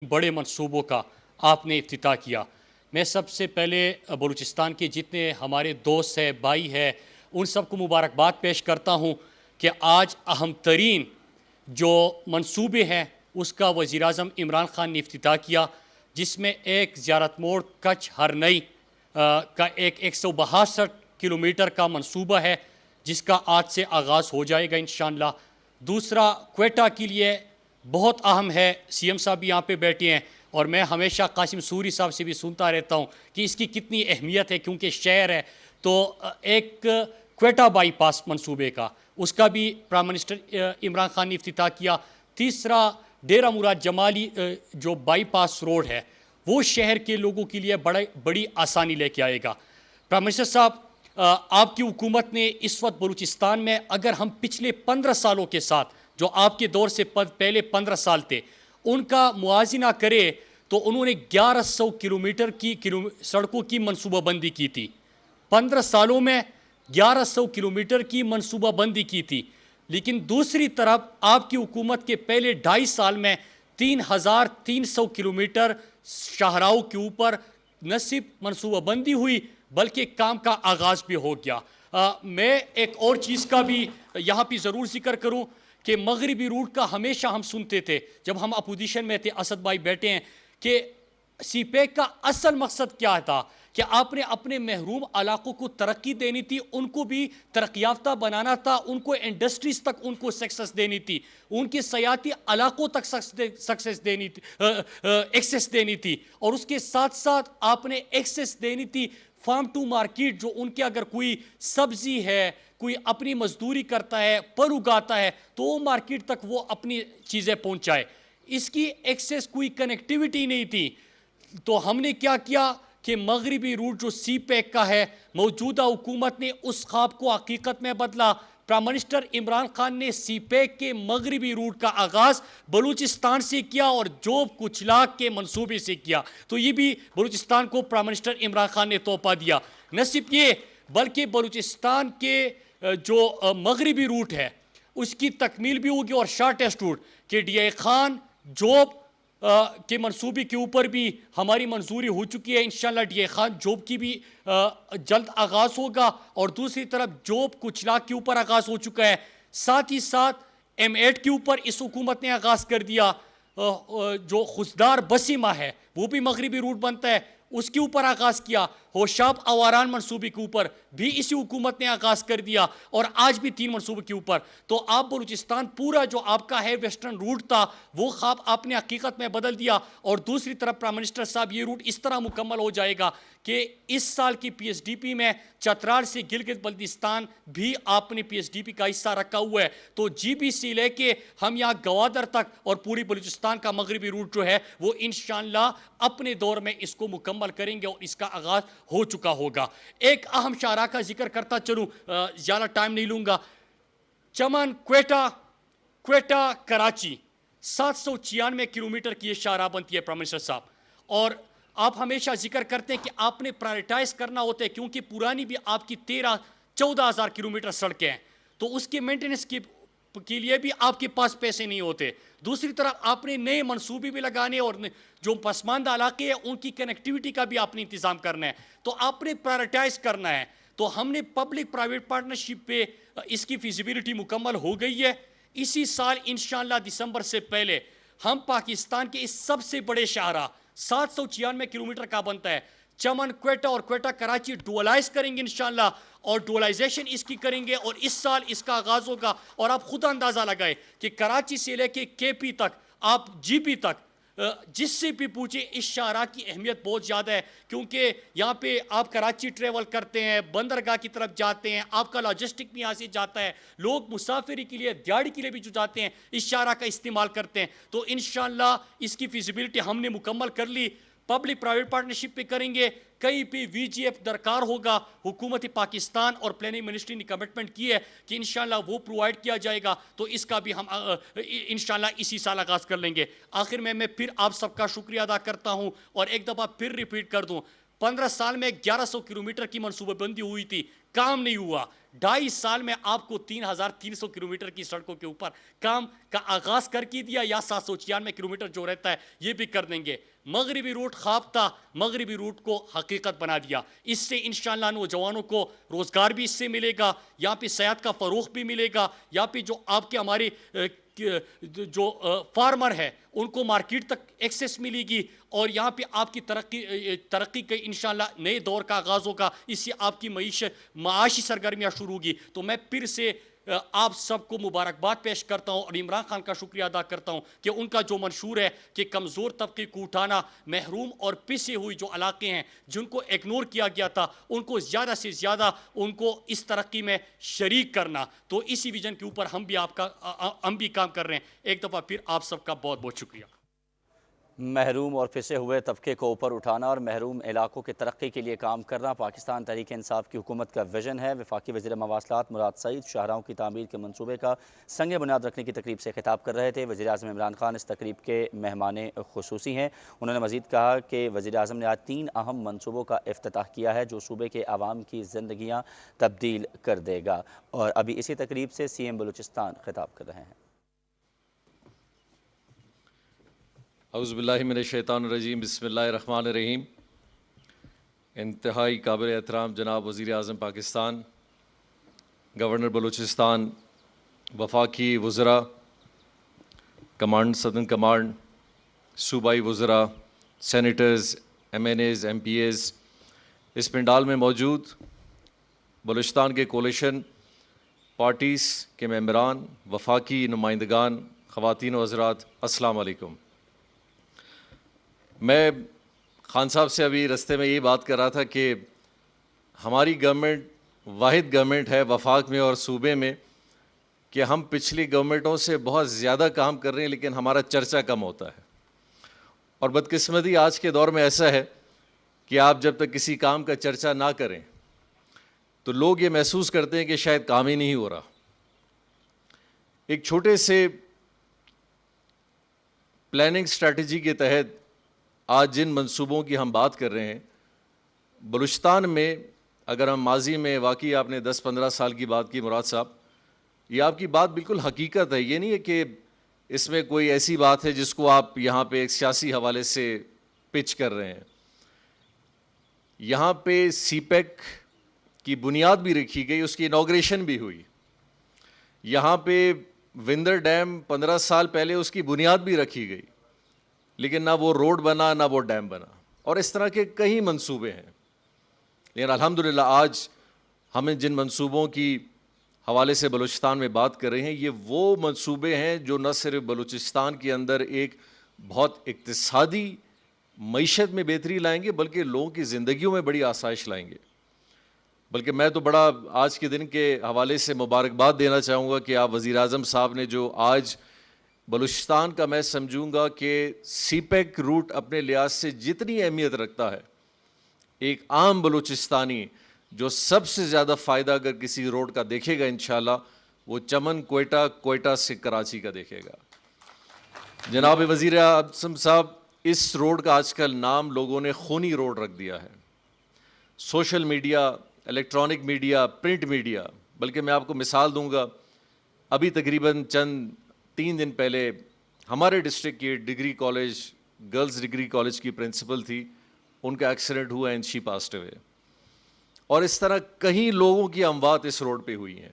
بڑے منصوبوں کا آپ نے افتتاح کیا۔ میں سب سے پہلے بلوچستان کے جتنے ہمارے دوست ہیں، بھائی ہیں، ان سب کو مبارکباد پیش کرتا ہوں کہ آج اہم ترین جو منصوبے ہیں اس کا وزیراعظم عمران خان نے افتتاح کیا، جس میں ایک زیارت موڑ کچھ ہرنئی کا ایک 162 کلومیٹر کا منصوبہ ہے، جس کا آج سے آغاز ہو جائے گا انشاءاللہ۔ دوسرا کوئٹہ کے لیے بہت اہم ہے، سی ایم صاحب بھی یہاں پہ بیٹھے ہیں، اور میں ہمیشہ قاسم سوری صاحب سے بھی سنتا رہتا ہوں کہ اس کی کتنی اہمیت ہے، کیونکہ شہر ہے۔ تو ایک کوئٹہ بائی پاس منصوبے کا، اس کا بھی پرائم منسٹر عمران خان نے افتتاح کیا۔ تیسرا ڈیرہ مراد جمالی جو بائی پاس روڈ ہے، وہ شہر کے لوگوں کے لیے بڑی آسانی لے کے آئے گا۔ پرائم منسٹر صاحب، آپ کی حکومت نے اس وقت بلوچستان میں، اگر ہم پچھلے 15 سالوں کے ساتھ جو آپ کے دور سے پہلے 15 سال تھے ان کا موازنہ کرے تو انہوں نے 1100 کلومیٹر کی سڑکوں کی منصوبہ بندی کی تھی۔ 15 سالوں میں 1100 کلومیٹر کی منصوبہ بندی کی تھی، لیکن دوسری طرف آپ کی حکومت کے پہلے 2.5 سال میں 3300 کلومیٹر شاہراہوں کے اوپر نہ صرف منصوبہ بندی ہوئی بلکہ کام کا آغاز بھی ہو گیا۔ میں ایک اور چیز کا بھی یہاں پہ ضرور ذکر کروں کہ مغربی روٹ کا ہمیشہ ہم سنتے تھے جب ہم اپوزیشن میں تھے، اسد بھائی بیٹھے ہیں، کہ سی پیک کا اصل مقصد کیا تھا کہ آپ نے اپنے محروم علاقوں کو ترقی دینی تھی، ان کو بھی ترقی یافتہ بنانا تھا، ان کو انڈسٹریز تک ان کو سکسس دینی تھی، ان کے سیاحتی علاقوں تک سکسس دینی تھی، ایکسس دینی تھی، اور اس کے ساتھ ساتھ آپ نے ایکسس دینی تھی فارم ٹو مارکیٹ، جو ان کے اگر کوئی سبزی ہے، کوئی اپنی مزدوری کرتا ہے، پر اگاتا ہے، تو وہ مارکیٹ تک وہ اپنی چیزیں پہنچائے۔ اس کی ایکسس کوئی کنیکٹیوٹی نہیں تھی، تو ہم نے کیا کیا کہ مغربی روٹ جو سی پیک کا ہے، موجودہ حکومت نے اس خواب کو حقیقت میں بدلا۔ پرائم منسٹر عمران خان نے سی پیک کے مغربی روٹ کا آغاز بلوچستان سے کیا اور جوب کچلاک کے منصوبے سے کیا، تو یہ بھی بلوچستان کو پرائم منسٹر عمران خان نے تحفہ دیا۔ نہ صرف یہ بلکہ بلوچستان کے جو مغربی روٹ ہے اس کی تکمیل بھی ہوگی، اور شارٹیسٹ روٹ کہ ڈی اے خان جوب کے منصوبے کے اوپر بھی ہماری منظوری ہو چکی ہے۔ انشاءاللہ ڈی اے خان جوب کی بھی جلد آغاز ہوگا، اور دوسری طرف جوب کچلاک کے اوپر آغاز ہو چکا ہے۔ ساتھ ہی ساتھ M8 کے اوپر اس حکومت نے آغاز کر دیا، جو خزدار بسیمہ ہے وہ بھی مغربی روٹ بنتا ہے، اس کے اوپر آغاز کیا۔ ہوشاب آواران منصوبے کے اوپر بھی اسی حکومت نے آغاز کر دیا، اور آج بھی 3 منصوبے کے اوپر۔ تو آپ بلوچستان پورا جو آپ کا ہے ویسٹرن روٹ تھا، وہ خواب آپ نے حقیقت میں بدل دیا۔ اور دوسری طرف پرائم منسٹر صاحب، یہ روٹ اس طرح مکمل ہو جائے گا کہ اس سال کی پی ایس ڈی پی میں چترال سے گلگت بلتستان بھی آپ نے پی ایس ڈی پی کا حصہ رکھا ہوا ہے، تو جی بی سی لے کے ہم یہاں گوادر تک اور پوری بلوچستان کا مغربی روٹ جو ہے وہ انشاءاللہ اپنے دور میں اس کو مکمل کریں گے، اور اس کا آغاز ہو چکا ہوگا۔ ایک اہم شاہراہ کا ذکر کرتا چلوں، زیادہ ٹائم نہیں لوں گا۔ چمن کوئٹہ کراچی 796 کلومیٹر کی یہ شاہراہ بنتی ہے پرائم منسٹر صاحب، اور آپ ہمیشہ ذکر کرتے ہیں کہ آپ نے پرائرٹائز کرنا ہوتا ہے، کیونکہ پرانی بھی آپ کی 14 ہزار کلومیٹر سڑکیں ہیں، تو اس کے مینٹیننس کے لیے بھی آپ کے پاس پیسے نہیں ہوتے۔ دوسری طرف آپ نے نئے منصوبے بھی لگانے، اور جو پسماندہ علاقے ہیں ان کی کنیکٹیوٹی کا بھی آپ نے انتظام کرنا ہے، تو آپ نے پرائرٹائز کرنا ہے۔ تو ہم نے پبلک پرائیویٹ پارٹنرشپ پہ اس کی فیزیبلٹی مکمل ہو گئی ہے۔ اسی سال انشاءاللہ دسمبر سے پہلے ہم پاکستان کے اس سب سے بڑے شاہراہ 796 کلومیٹر کا بنتا ہے، چمن کوئٹہ اور کوئٹہ کراچی ڈوالائز کریں گے انشاءاللہ، اور ڈوالائزیشن اس کی کریں گے، اور اس سال اس کا آغاز ہوگا۔ اور آپ خود اندازہ لگائے کہ کراچی سے لے کے کے پی تک، آپ جی پی تک، جس سے بھی پوچھیں، اس شاہراہ کی اہمیت بہت زیادہ ہے، کیونکہ یہاں پہ آپ کراچی ٹریول کرتے ہیں، بندرگاہ کی طرف جاتے ہیں، آپ کا لاجسٹک بھی یہاں سے جاتا ہے، لوگ مسافری کے لیے، دیہڑی کے لیے بھی جو جاتے ہیں اس شاہراہ کا استعمال کرتے ہیں۔ تو انشاءاللہ اس کی فیزیبلٹی ہم نے مکمل کر لی، پبلک پرائیویٹ پارٹنرشپ پہ کریں گے، کہیں پہ وی جی ایف درکار ہوگا، حکومت پاکستان اور پلاننگ منسٹری نے کمٹمنٹ کی ہے کہ انشاءاللہ وہ پرووائڈ کیا جائے گا، تو اس کا بھی ہم انشاءاللہ اسی سال آغاز کر لیں گے۔ آخر میں پھر آپ سب کا شکریہ ادا کرتا ہوں، اور ایک دفعہ پھر ریپیٹ کر دوں، 15 سال میں 1100 کلومیٹر کی منصوبہ بندی ہوئی تھی، کام نہیں ہوا. 2.5 سال میں آپ کو 3,300 کلومیٹر کی سڑکوں کے اوپر کام کا آغاز کر کے دیا, یا 796 کلومیٹر جو رہتا ہے یہ بھی کر دیں گے. مغربی روٹ خواب تھا, مغربی روٹ کو حقیقت بنا دیا. اس سے انشاءاللہ نوجوانوں کو روزگار بھی اس سے ملے گا, یہاں پہ صحت کا فروغ بھی ملے گا, یہاں پہ جو آپ کے ہمارے جو فارمر ہے ان کو مارکیٹ تک ایکسیس ملے گی, اور یہاں پہ آپ کی ترقی کے انشاءاللہ نئے دور کا آغاز ہوگا. اس سے آپ کی معاشی سرگرمیاں شروع ہوگی. تو میں پھر سے آپ سب کو مبارکباد پیش کرتا ہوں, اور عمران خان کا شکریہ ادا کرتا ہوں کہ ان کا جو منشور ہے کہ کمزور طبقے کو اٹھانا, محروم اور پسے ہوئی جو علاقے ہیں جن کو اگنور کیا گیا تھا ان کو زیادہ سے زیادہ ان کو اس ترقی میں شریک کرنا, تو اسی ویژن کے اوپر ہم بھی کام کر رہے ہیں. ایک دفعہ پھر آپ سب کا بہت بہت شکریہ. محروم اور پھنسے ہوئے طبقے کو اوپر اٹھانا اور محروم علاقوں کی ترقی کے لیے کام کرنا پاکستان تحریک انصاف کی حکومت کا ویژن ہے. وفاقی وزیر مواصلات مراد سعید شاہراہوں کی تعمیر کے منصوبے کا سنگ بنیاد رکھنے کی تقریب سے خطاب کر رہے تھے. وزیر اعظم عمران خان اس تقریب کے مہمان خصوصی ہیں. انہوں نے مزید کہا کہ وزیر اعظم نے آج 3 اہم منصوبوں کا افتتاح کیا ہے جو صوبے کے عوام کی زندگیاں تبدیل کر دے گا. اور ابھی اسی تقریب سے سی ایم بلوچستان خطاب کر رہے ہیں. اعوذ باللہ من الشیطان الرجیم, بسم اللہ الرحمن الرحیم. انتہائی قابل احترام جناب وزیر اعظم پاکستان, گورنر بلوچستان, وفاقی وزراء, کمانڈ سدرن کمانڈ, صوبائی وزراء, senators, M N As, M P As, اس پنڈال میں موجود بلوچستان کے کولیشن پارٹیز کے ممبران, وفاقی نمائندگان, خواتین و حضرات, السلام علیکم. میں خان صاحب سے ابھی رستے میں یہی بات کر رہا تھا کہ ہماری گورنمنٹ واحد گورنمنٹ ہے وفاق میں اور صوبے میں کہ ہم پچھلی گورنمنٹوں سے بہت زیادہ کام کر رہے ہیں لیکن ہمارا چرچا کم ہوتا ہے. اور بدقسمتی آج کے دور میں ایسا ہے کہ آپ جب تک کسی کام کا چرچا نہ کریں تو لوگ یہ محسوس کرتے ہیں کہ شاید کام ہی نہیں ہو رہا. ایک چھوٹے سے پلاننگ اسٹریٹجی کے تحت آج جن منصوبوں کی ہم بات کر رہے ہیں بلوچستان میں, اگر ہم ماضی میں واقعی آپ نے 10-15 سال کی بات کی مراد صاحب, یہ آپ کی بات بالکل حقیقت ہے. یہ نہیں ہے کہ اس میں کوئی ایسی بات ہے جس کو آپ یہاں پہ ایک سیاسی حوالے سے پچ کر رہے ہیں. یہاں پہ سی پیک کی بنیاد بھی رکھی گئی, اس کی انوگریشن بھی ہوئی. یہاں پہ وندر ڈیم 15 سال پہلے اس کی بنیاد بھی رکھی گئی لیکن نہ وہ روڈ بنا نہ وہ ڈیم بنا, اور اس طرح کے کئی منصوبے ہیں. لیکن الحمدللہ آج ہمیں جن منصوبوں کی حوالے سے بلوچستان میں بات کر رہے ہیں یہ وہ منصوبے ہیں جو نہ صرف بلوچستان کے اندر ایک بہت اقتصادی معیشت میں بہتری لائیں گے بلکہ لوگوں کی زندگیوں میں بڑی آسائش لائیں گے. بلکہ میں تو بڑا آج کے دن کے حوالے سے مبارکباد دینا چاہوں گا کہ آپ وزیر اعظم صاحب نے جو آج بلوچستان کا, میں سمجھوں گا کہ سی پیک روٹ اپنے لحاظ سے جتنی اہمیت رکھتا ہے, ایک عام بلوچستانی جو سب سے زیادہ فائدہ اگر کسی روڈ کا دیکھے گا انشاءاللہ وہ چمن کوئٹہ, کوئٹہ سے کراچی کا دیکھے گا. جناب وزیر اعظم صاحب, اس روڈ کا آج کل نام لوگوں نے خونی روڈ رکھ دیا ہے. Social media, electronic media, print media, بلکہ میں آپ کو مثال دوں گا, ابھی تقریباً چند 3 دن پہلے ہمارے ڈسٹرکٹ کی degree college, girls degree college کی پرنسپل تھی, ان کا ایکسیڈنٹ ہوا اینڈ شی پاسڈ اوے. اور اس طرح کئی لوگوں کی اموات اس روڈ پہ ہوئی ہیں.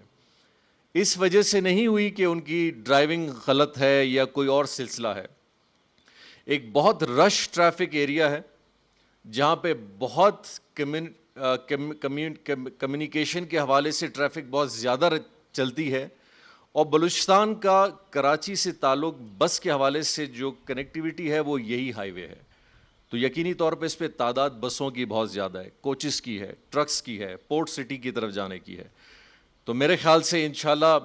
اس وجہ سے نہیں ہوئی کہ ان کی ڈرائیونگ غلط ہے یا کوئی اور سلسلہ ہے. ایک بہت رش ٹریفک ایریا ہے جہاں پہ بہت کمیونیکیشن کے حوالے سے ٹریفک بہت زیادہ چلتی ہے, اور بلوچستان کا کراچی سے تعلق بس کے حوالے سے جو کنیکٹیویٹی ہے وہ یہی ہائی وے ہے. تو یقینی طور پہ اس پہ تعداد بسوں کی بہت زیادہ ہے, کوچز کی ہے, ٹرکس کی ہے, پورٹ سٹی کی طرف جانے کی ہے. تو میرے خیال سے انشاءاللہ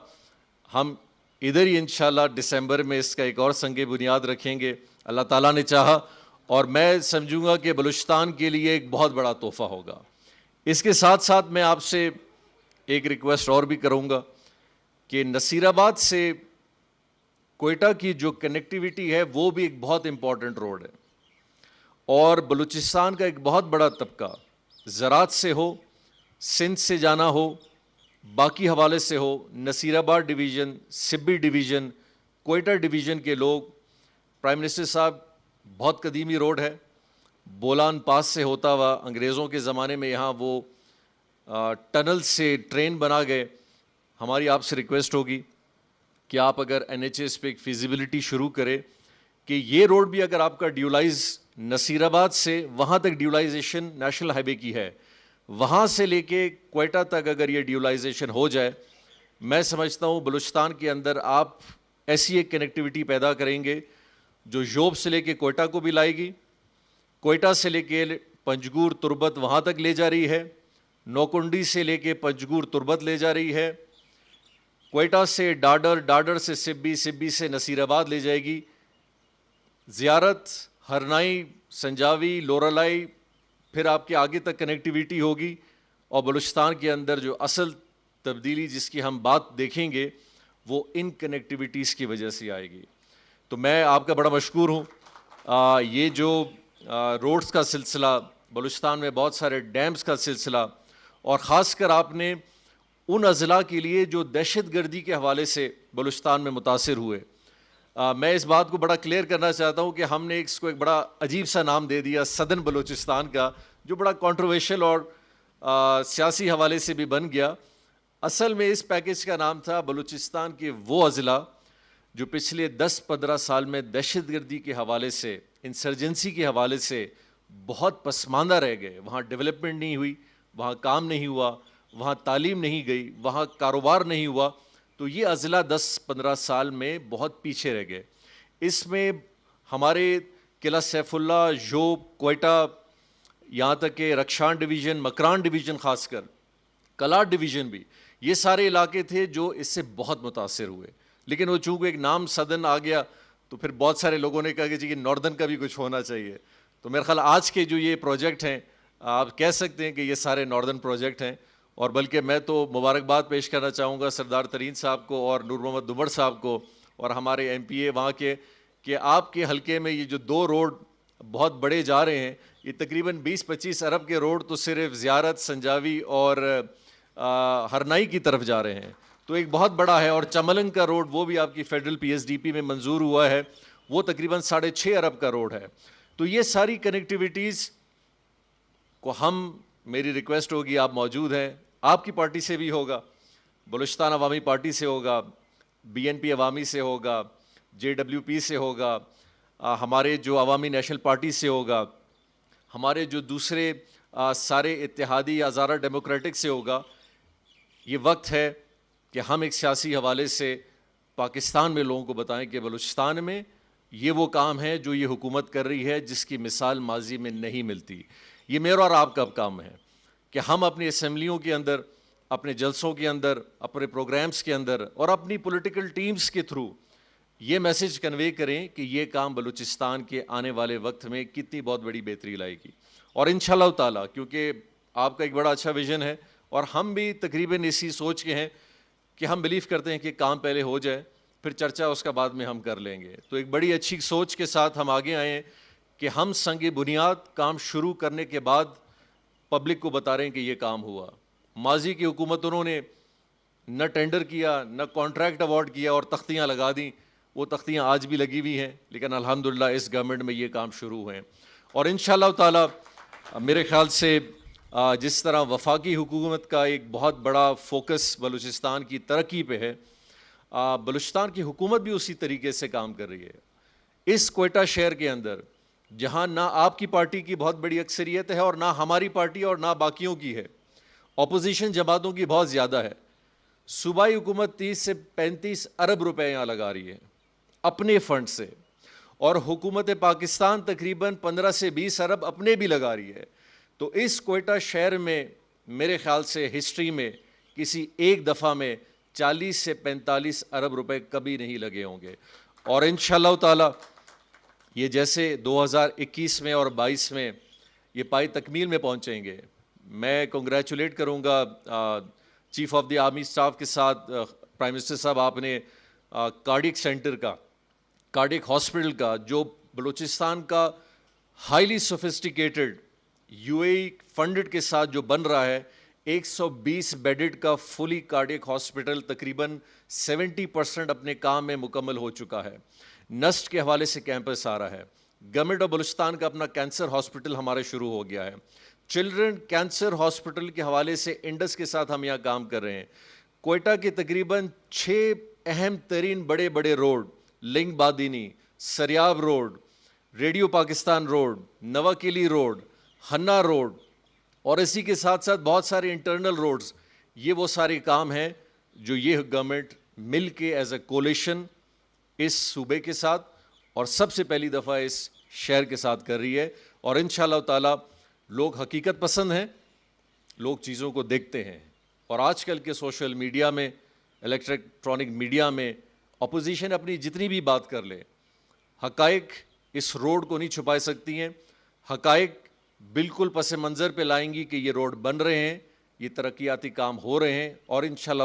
ہم ادھر ہی انشاءاللہ دسمبر میں اس کا ایک اور سنگ بنیاد رکھیں گے, اللہ تعالیٰ نے چاہا, اور میں سمجھوں گا کہ بلوچستان کے لیے ایک بہت بڑا تحفہ ہوگا. اس کے ساتھ ساتھ میں آپ سے ایک ریکویسٹ اور بھی کروں گا کہ نصیر آباد سے کوئٹہ کی جو کنیکٹیویٹی ہے وہ بھی ایک بہت امپورٹنٹ روڈ ہے, اور بلوچستان کا ایک بہت بڑا طبقہ زراعت سے ہو, سندھ سے جانا ہو، باقی حوالے سے ہو، نصیر آباد ڈویژن، سبی ڈویژن، کوئٹہ ڈویژن کے لوگ، پرائم منسٹر صاحب بہت قدیمی روڈ ہے، بولان پاس سے ہوتا ہوا، انگریزوں کے زمانے میں یہاں وہ ٹنل سے ٹرین بنا گئے. ہماری آپ سے ریکویسٹ ہوگی کہ آپ اگر این ایچ ایس پہ ایک فیزیبلٹی شروع کرے کہ یہ روڈ بھی اگر آپ کا ڈیولائز نصیر آباد سے وہاں تک ڈیولائزیشن نیشنل ہائی وے کی ہے، وہاں سے لے کے کوئٹہ تک اگر یہ ڈیولائزیشن ہو جائے، میں سمجھتا ہوں بلوچستان کے اندر آپ ایسی ایک کنیکٹیوٹی پیدا کریں گے جو یوب سے لے کے کوئٹہ کو بھی لائے گی، کوئٹہ سے لے کے پنجگور تربت وہاں تک لے جا رہی ہے، نوکنڈی سے لے کے پنجگور تربت لے جا رہی ہے، کوئٹہ سے ڈاڈر، ڈاڈر سے سبی، سبی سے نصیر آباد لے جائے گی. زیارت، ہرنائی، سنجاوی، لورالائی، پھر آپ کے آگے تک کنیکٹیویٹی ہوگی. اور بلوچستان کے اندر جو اصل تبدیلی جس کی ہم بات دیکھیں گے وہ ان کنیکٹیویٹیز کی وجہ سے آئے گی. تو میں آپ کا بڑا مشکور ہوں. یہ جو روڈز کا سلسلہ، بلوچستان میں بہت سارے ڈیمز کا سلسلہ، اور خاص کر آپ نے ان اضلاع کے لیے جو دہشت گردی کے حوالے سے بلوچستان میں متاثر ہوئے، میں اس بات کو بڑا کلیئر کرنا چاہتا ہوں کہ ہم نے اس کو ایک بڑا عجیب سا نام دے دیا سدن بلوچستان کا، جو بڑا کنٹروورشل اور سیاسی حوالے سے بھی بن گیا. اصل میں اس پیکیج کا نام تھا بلوچستان کے وہ اضلاع جو پچھلے 10-15 سال میں دہشت گردی کے حوالے سے، انسرجنسی کے حوالے سے بہت پسماندہ رہ گئے. وہاں ڈیولپمنٹ نہیں ہوئی، وہاں کام نہیں ہوا، وہاں تعلیم نہیں گئی، وہاں کاروبار نہیں ہوا. تو یہ اضلاع 10-15 سال میں بہت پیچھے رہ گئے. اس میں ہمارے قلعہ سیف اللہ، یوب، کوئٹہ، یہاں تک کہ رکشان ڈویژن، مکران ڈویژن، خاص کر کلاٹ ڈویژن بھی، یہ سارے علاقے تھے جو اس سے بہت متاثر ہوئے. لیکن وہ چونکہ ایک نام سدن آ گیا تو پھر بہت سارے لوگوں نے کہا کہ جی ناردن کا بھی کچھ ہونا چاہیے. تو میرے خیال آج کے جو یہ پروجیکٹ ہیں، آپ کہہ سکتے ہیں کہ یہ سارے ناردن پروجیکٹ ہیں. اور بلکہ میں تو مبارکباد پیش کرنا چاہوں گا سردار ترین صاحب کو اور نور محمد دمر صاحب کو اور ہمارے ایم پی اے وہاں کے، کہ آپ کے حلقے میں یہ جو 2 روڈ بہت بڑے جا رہے ہیں، یہ تقریباً 20-25 ارب کے روڈ تو صرف زیارت، سنجاوی اور ہرنائی کی طرف جا رہے ہیں. تو ایک بہت بڑا ہے. اور چملنگ کا روڈ وہ بھی آپ کی federal P S D P میں منظور ہوا ہے، وہ تقریباً 6.5 ارب کا روڈ ہے. تو یہ ساری کنیکٹیویٹیز کو ہم، میری ریکویسٹ ہوگی، آپ موجود ہیں، آپ کی پارٹی سے بھی ہوگا، بلوچستان عوامی پارٹی سے ہوگا، بی این پی عوامی سے ہوگا، جے ڈبلیو پی سے ہوگا، ہمارے جو عوامی نیشنل پارٹی سے ہوگا، ہمارے جو دوسرے سارے اتحادی ہزارہ ڈیموکریٹک سے ہوگا. یہ وقت ہے کہ ہم ایک سیاسی حوالے سے پاکستان میں لوگوں کو بتائیں کہ بلوچستان میں یہ وہ کام ہے جو یہ حکومت کر رہی ہے، جس کی مثال ماضی میں نہیں ملتی. یہ میرا اور آپ کا کام ہے کہ ہم اپنی اسمبلیوں کے اندر، اپنے جلسوں کے اندر، اپنے پروگرامز کے اندر اور اپنی پولیٹیکل ٹیمز کے تھرو یہ میسج کنوے کریں کہ یہ کام بلوچستان کے آنے والے وقت میں کتنی بہت بڑی بہتری لائے گی. اور انشاءاللہ تعالیٰ، کیونکہ آپ کا ایک بڑا اچھا ویژن ہے اور ہم بھی تقریباً اسی سوچ کے ہیں کہ ہم بلیو کرتے ہیں کہ کام پہلے ہو جائے، پھر چرچا اس کا بعد میں ہم کر لیں گے. تو ایک بڑی اچھی سوچ کے ساتھ ہم آگے آئے ہیں کہ ہم سنگ بنیاد کام شروع کرنے کے بعد پبلک کو بتا رہے ہیں کہ یہ کام ہوا. ماضی کی حکومتوں نے نہ ٹینڈر کیا، نہ کانٹریکٹ ایوارڈ کیا اور تختیاں لگا دیں. وہ تختیاں آج بھی لگی ہوئی ہیں، لیکن الحمدللہ اس گورنمنٹ میں یہ کام شروع ہوئے ہیں. اور انشاءاللہ تعالیٰ میرے خیال سے جس طرح وفاقی حکومت کا ایک بہت بڑا فوکس بلوچستان کی ترقی پہ ہے، بلوچستان کی حکومت بھی اسی طریقے سے کام کر رہی ہے. اس کوئٹہ شہر کے اندر جہاں نہ آپ کی پارٹی کی بہت بڑی اکثریت ہے اور نہ ہماری پارٹی اور نہ باقیوں کی ہے، اپوزیشن جماعتوں کی بہت زیادہ ہے، صوبائی حکومت 30 سے 35 ارب روپے یہاں لگا رہی ہے اپنے فنڈ سے، اور حکومت پاکستان تقریباً 15 سے 20 ارب اپنے بھی لگا رہی ہے. تو اس کوئٹہ شہر میں میرے خیال سے ہسٹری میں کسی ایک دفعہ میں 40 سے 45 ارب روپے کبھی نہیں لگے ہوں گے. اور انشاءاللہ تعالی یہ جیسے 2021 میں اور 22 میں یہ پائی تکمیل میں پہنچیں گے. میں کنگریچولیٹ کروں گا chief of the army staff کے ساتھ پرائم منسٹر صاحب، آپ نے کارڈک سینٹر کا، کارڈک ہاسپٹل کا، جو بلوچستان کا highly sophisticated U A funded کے ساتھ جو بن رہا ہے، 120 بیڈڈ کا فلی کارڈیک ہاسپٹل تقریباً 70% اپنے کام میں مکمل ہو چکا ہے. نسٹ کے حوالے سے کیمپس آ رہا ہے. گورنمنٹ آف بلوچستان کا اپنا کینسر ہاسپٹل ہمارے شروع ہو گیا ہے. چلڈرن کینسر ہاسپٹل کے حوالے سے انڈس کے ساتھ ہم یہاں کام کر رہے ہیں. کوئٹہ کے تقریباً 6 اہم ترین بڑے بڑے روڈ، لنگ بادینی، Sariab road, radio Pakistan road, Nawakilli road, Hanna road, اور اسی کے ساتھ ساتھ بہت سارے انٹرنل روڈز، یہ وہ سارے کام ہیں جو یہ گورنمنٹ مل کے ایز اے کولیشن اس صوبے کے ساتھ اور سب سے پہلی دفعہ اس شہر کے ساتھ کر رہی ہے. اور انشاءاللہ تعالی لوگ حقیقت پسند ہیں، لوگ چیزوں کو دیکھتے ہیں. اور آج کل کے سوشل میڈیا میں، الیکٹرانک میڈیا میں اپوزیشن اپنی جتنی بھی بات کر لے، حقائق اس روڈ کو نہیں چھپا سکتی ہیں. حقائق بالکل پس منظر پہ لائیں گی کہ یہ روڈ بن رہے ہیں، یہ ترقیاتی کام ہو رہے ہیں، اور انشاءاللہ